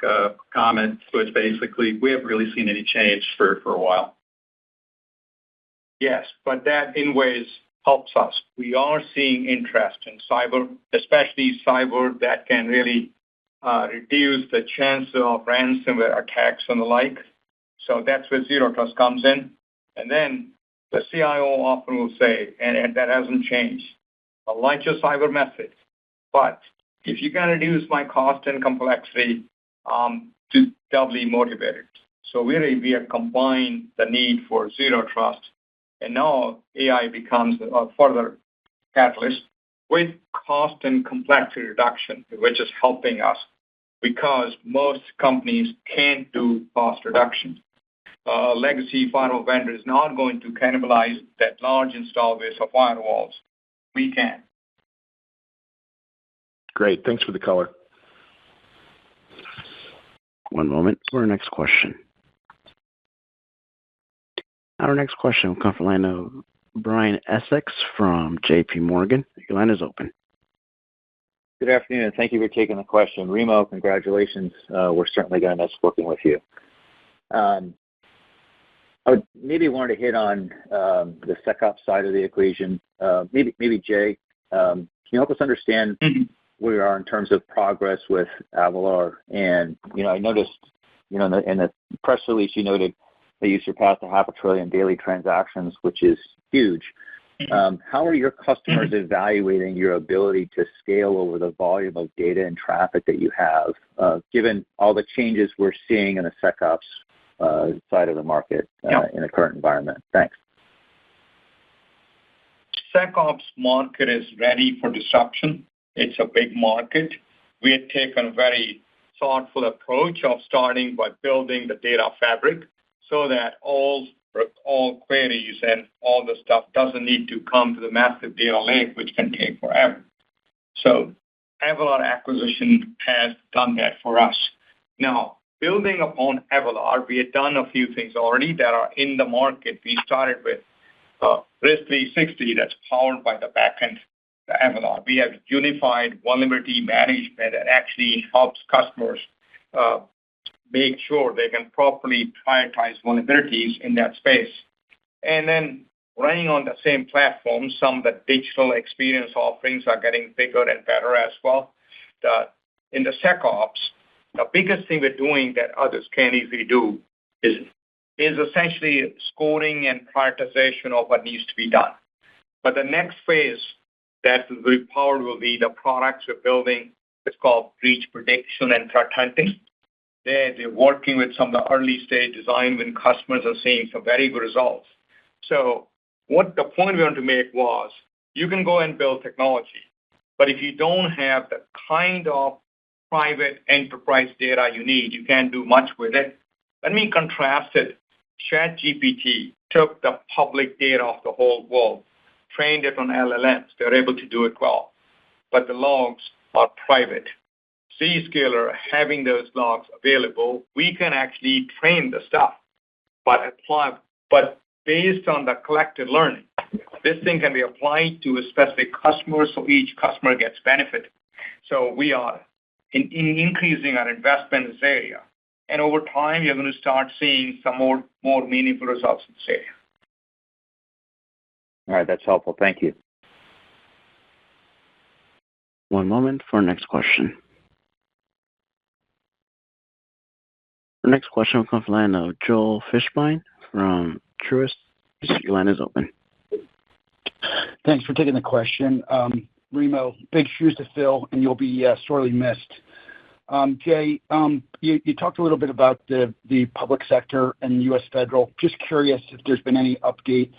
comment, which basically we haven't really seen any change for a while. Yes, but that in ways helps us. We are seeing interest in cyber, especially cyber that can really reduce the chance of ransomware attacks and the like. So that's where Zero Trust comes in. And then the CIO often will say, and that hasn't changed, I like your cyber method, but if you can reduce my cost and complexity, to doubly motivated. So really, we have combined the need for Zero Trust, and now AI becomes a further catalyst with cost and complexity reduction, which is helping us because most companies can't do cost reduction. Legacy firewall vendor is not going to cannibalize that large install base of firewalls. We can. Great. Thanks for the color. One moment for our next question. Our next question will come from the line of Brian Essex from JP Morgan. Your line is open. Good afternoon, and thank you for taking the question. Remo, congratulations. We're certainly going to miss working with you. I would maybe want to hit on the SecOps side of the equation. Maybe Jay, can you help us understand where we are in terms of progress with Avalor? And I noticed, in the press release, you noted that you surpassed 500 billion daily transactions, which is huge. How are your customers evaluating your ability to scale over the volume of data and traffic that you have, given all the changes we're seeing in the SecOps side of the market in the current environment? Thanks. SecOps market is ready for disruption. It's a big market. We had taken a very thoughtful approach of starting by building the data fabric so that all queries and all the stuff doesn't need to come to the massive data lake, which can take forever. So Avalor acquisition has done that for us. Now, building upon Avalor, we had done a few things already that are in the market. We started with Risk360 that's powered by the backend Avalor. We have unified vulnerability management that actually helps customers make sure they can properly prioritize vulnerabilities in that space. And then running on the same platform, some of the digital experience offerings are getting bigger and better as well. In the SecOps, the biggest thing we're doing that others can't easily do is essentially scoring and prioritization of what needs to be done. But the next phase that will be powered will be the products we're building. It's called breach prediction and threat hunting. They're working with some of the early stage design when customers are seeing some very good results. So what the point we want to make was you can go and build technology, but if you don't have the kind of private enterprise data you need, you can't do much with it. Let me contrast it. ChatGPT took the public data of the whole world, trained it on LLMs. They're able to do it well, but the logs are private. Zscaler, having those logs available, we can actually train the stuff, but based on the collected learning, this thing can be applied to a specific customer, so each customer gets benefit. So we are in increasing our investment in this area, and over time, you're going to start seeing some more meaningful results in this area. All right. That's helpful. Thank you. One moment for our next question. Our next question will come from the line of Joel Fishbein from Truist. Your line is open. Thanks for taking the question. Remo, big shoes to fill, and you'll be sorely missed. Jay, you talked a little bit about the public sector and U.S. federal. Just curious if there's been any update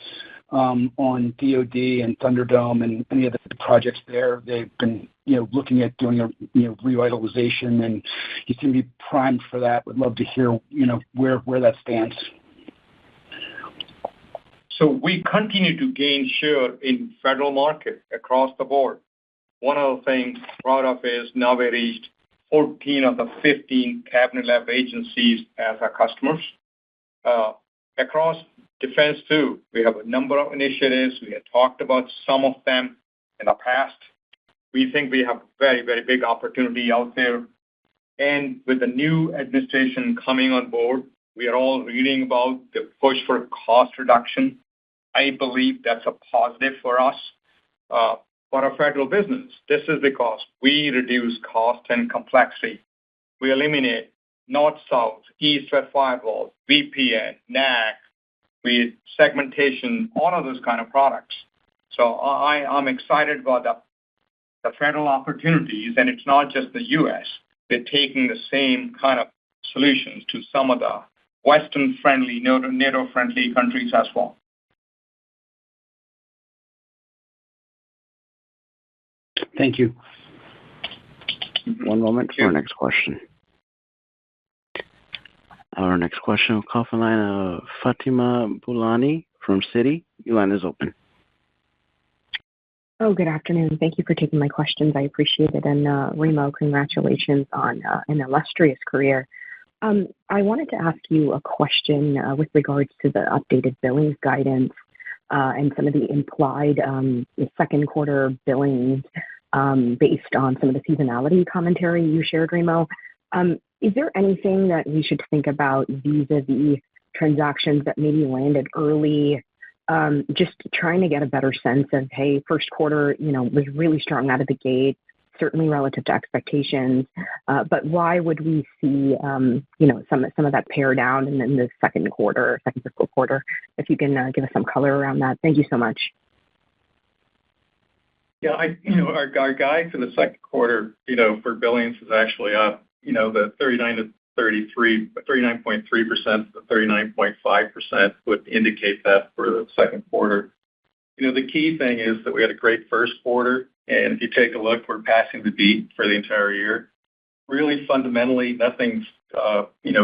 on DoD and Thunderdome and any of the projects there. They've been looking at doing a revitalization, and you seem to be primed for that. Would love to hear where that stands. So we continue to gain share in federal market across the board. One of the things proud of is now we reached 14 of the 15 cabinet-level agencies as our customers. Across defense too, we have a number of initiatives. We had talked about some of them in the past. We think we have very, very big opportunity out there. And with the new administration coming on board, we are all reading about the push for cost reduction. I believe that's a positive for us. For our federal business, this is because we reduce cost and complexity. We eliminate north-south, east-west firewalls, VPN, NAC, segmentation, all of those kind of products. So I'm excited about the federal opportunities, and it's not just the U.S. They're taking the same kind of solutions to some of the Western-friendly, NATO-friendly countries as well. Thank you. One moment for our next question. Our next question will come from the line of Fatima Boolani from Citi. Your line is open. Oh, good afternoon. Thank you for taking my questions. I appreciate it. And Remo, congratulations on an illustrious career. I wanted to ask you a question with regards to the updated billings guidance and some of the implied second quarter billings based on some of the seasonality commentary you shared, Remo. Is there anything that we should think about vis-a-vis transactions that maybe landed early? Just trying to get a better sense of, hey, first quarter, was really strong out of the gate, certainly relative to expectations. But why would we see, some of that pare down and then the second fiscal quarter? If you can give us some color around that. Thank you so much. Yeah, our guide for the second quarter, for billings is actually up, the 39.3% to 39.5% would indicate that for the second quarter. The key thing is that we had a great first quarter, and if you take a look, we're passing the beat for the entire year. Really fundamentally, nothing's,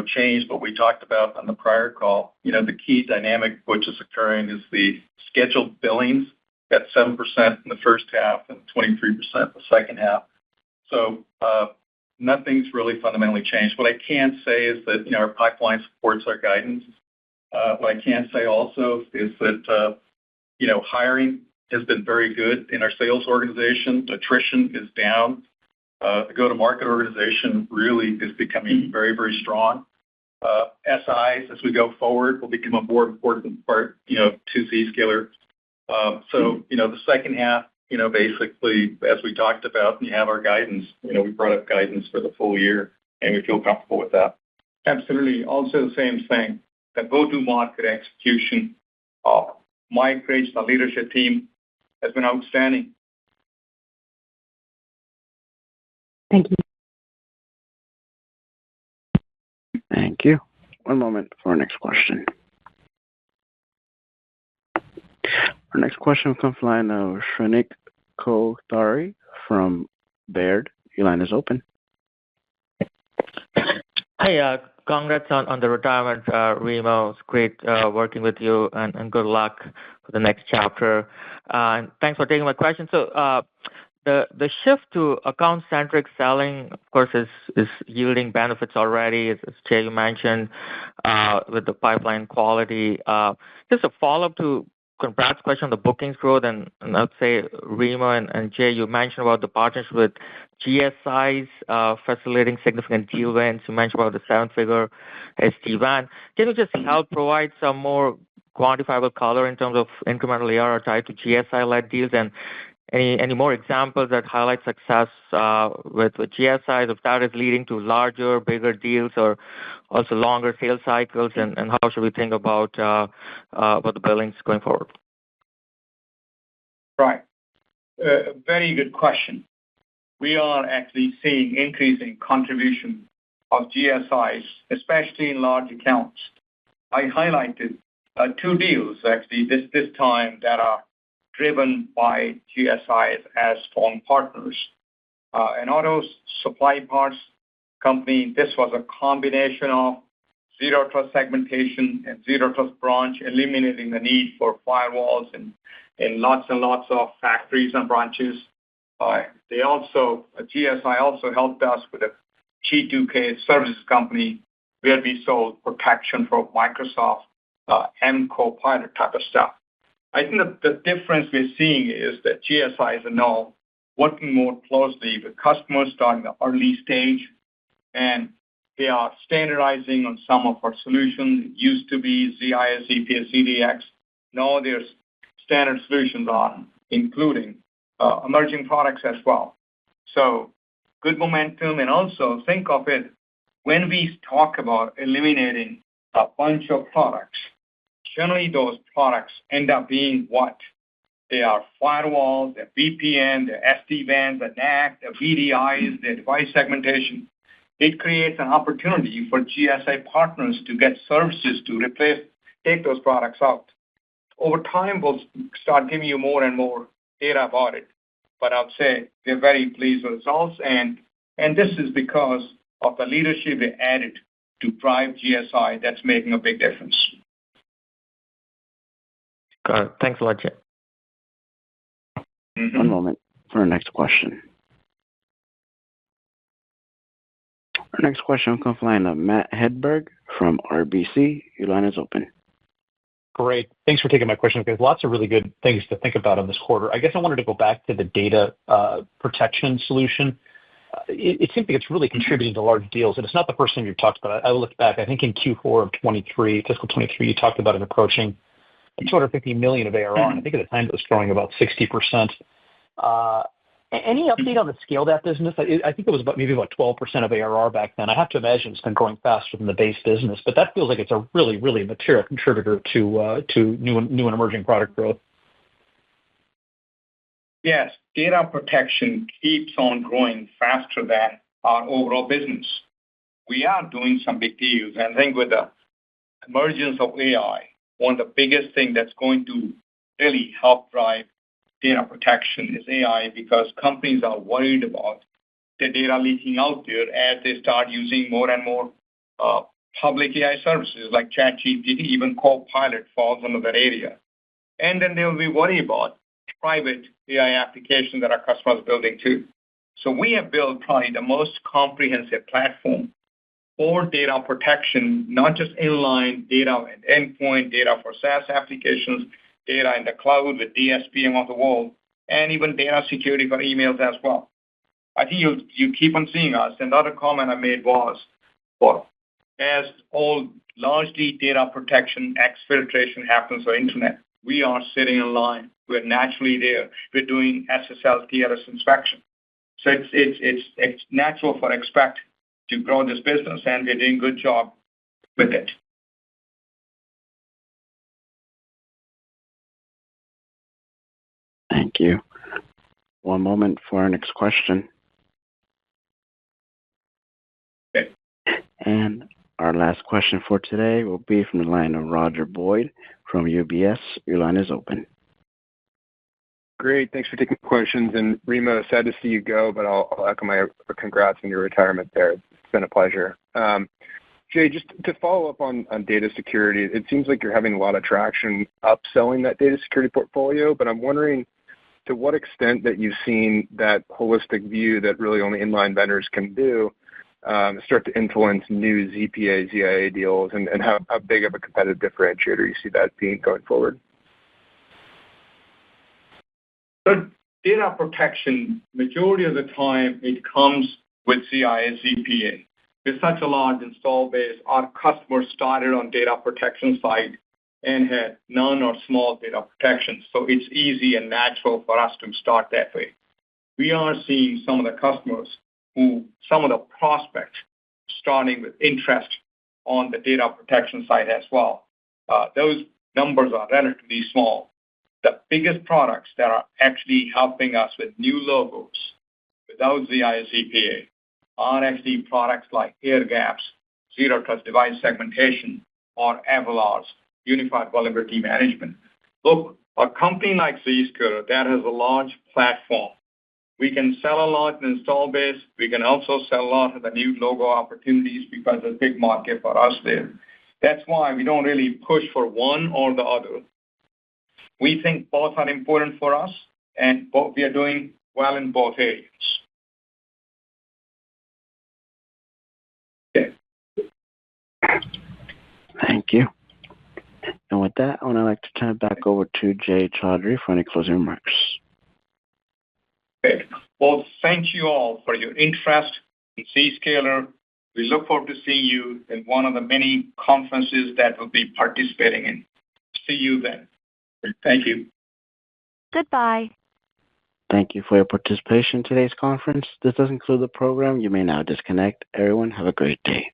changed what we talked about on the prior call. The key dynamic which is occurring is the scheduled billings at 7% in the first half and 23% in the second half. So nothing's really fundamentally changed. What I can say is that, our pipeline supports our guidance. What I can say also is that, hiring has been very good in our sales organization. Attrition is down. The go-to-market organization really is becoming very, very strong. SIs, as we go forward, will become a more important part, to Zscaler. So, the second half, basically, as we talked about, and you have our guidance, we brought up guidance for the full year, and we feel comfortable with that. Absolutely. Also the same thing, the go-to-market execution of Mike Rich, the leadership team, has been outstanding. Thank you. Thank you. One moment for our next question. Our next question will come from the line of Shrenik Kothari from Baird. Your line is open. Hey, congrats on the retirement, Remo. It's great working with you, and good luck for the next chapter. And thanks for taking my question. So the shift to account-centric selling, of course, is yielding benefits already, as Jay, you mentioned, with the pipeline quality. Just a follow-up to Brad's question on the bookings growth, and I'd say, Remo and Jay, you mentioned about the partnership with GSIs facilitating significant deal wins. You mentioned about the seven-figure SD-WAN. Can you just help provide some more quantifiable color in terms of incremental ARR tied to GSI-led deals, and any more examples that highlight success with GSIs, if that is leading to larger, bigger deals or also longer sales cycles, and how should we think about the billings going forward? Right. Very good question. We are actually seeing increasing contribution of GSIs, especially in large accounts. I highlighted 2 deals actually this time that are driven by GSIs as strong partners. An auto supply parts company, this was a combination of Zero Trust segmentation and Zero Trust branch, eliminating the need for firewalls in lots and lots of factories and branches. GSI also helped us with a G2K services company where we sold protection for Microsoft M Copilot type of stuff. I think the difference we're seeing is that GSIs are now working more closely with customers starting the early stage, and they are standardizing on some of our solutions. It used to be ZIA, ZPA, ZDX. Now there's standard solutions on, including emerging products as well. So good momentum, and also think of it, when we talk about eliminating a bunch of products, generally those products end up being what? They are firewalls, they're VPN, they're SD-WAN, the NAC, the VDIs, the device segmentation. It creates an opportunity for GSI partners to get services to take those products out. Over time, we'll start giving you more and more data about it. But I'll say we're very pleased with results, and this is because of the leadership we added to drive GSI that's making a big difference. Got it. Thanks a lot, Jay. One moment for our next question. Our next question will come from the line of Matt Hedberg from RBC. Your line is open. Great. Thanks for taking my question. There's lots of really good things to think about on this quarter. I guess I wanted to go back to the data protection solution. It seems like it's really contributing to large deals, and it's not the first time you've talked about it. I looked back, I think in Q4 of 23, fiscal 23, you talked about it approaching $250 million of ARR. And I think at the time it was growing about 60%. Any update on the scale of that business? I think it was maybe about 12% of ARR back then. I have to imagine it's been growing faster than the base business, but that feels like it's a really, really material contributor to new and emerging product growth. Yes, data protection keeps on growing faster than our overall business. We are doing some big deals, and I think with the emergence of AI, one of the biggest things that's going to really help drive data protection is AI, because companies are worried about the data leaking out there as they start using more and more public AI services like ChatGPT. Even Copilot falls under that area. And then they'll be worried about private AI applications that our customers are building too. So we have built probably the most comprehensive platform for data protection, not just inline data and endpoint data for SaaS applications, data in the cloud with DSPM on the wall, and even data security for emails as well. I think you keep on seeing us. And the other comment I made was, well, as all largely data protection exfiltration happens on internet, we are sitting in line. We're naturally there. We're doing SSL TLS inspection. So it's natural for expect to grow this business, and we're doing a good job with it. Thank you. One moment for our next question. Okay. And our last question for today will be from the line of Roger Boyd from UBS. Your line is open. Great. Thanks for taking questions. And Remo, sad to see you go, but I'll echo my congrats on your retirement there. It's been a pleasure. Jay, just to follow up on data security, it seems like you're having a lot of traction upselling that data security portfolio, but I'm wondering to what extent that you've seen that holistic view that really only inline vendors can do start to influence new ZPA, ZIA deals, and how big of a competitive differentiator you see that being going forward? So data protection, majority of the time, it comes with ZIA, ZPA. With such a large install base, our customers started on data protection side, and had none or small data protection. So it's easy and natural for us to start that way. We are seeing some of the customers some of the prospects starting with interest on the data protection side as well. Those numbers are relatively small. The biggest products that are actually helping us with new logos without ZIA/ZPA are actually products like air gaps, Zero Trust Device Segmentation, or AVLR's Unified Vulnerability Management. Look, a company like Zscaler that has a large platform, we can sell a lot in install base. We can also sell a lot of the new logo opportunities because there's a big market for us there. That's why we don't really push for one or the other. We think both are important for us, and we are doing well in both areas. Okay. Thank you. And with that, I would like to turn it back over to Jay Chaudhry for any closing remarks. Great. Well, thank you all for your interest in Zscaler. We look forward to seeing you in one of the many conferences that we'll be participating in. See you then. Thank you. Goodbye. Thank you for your participation in today's conference. This does conclude the program. You may now disconnect. Everyone, have a great day.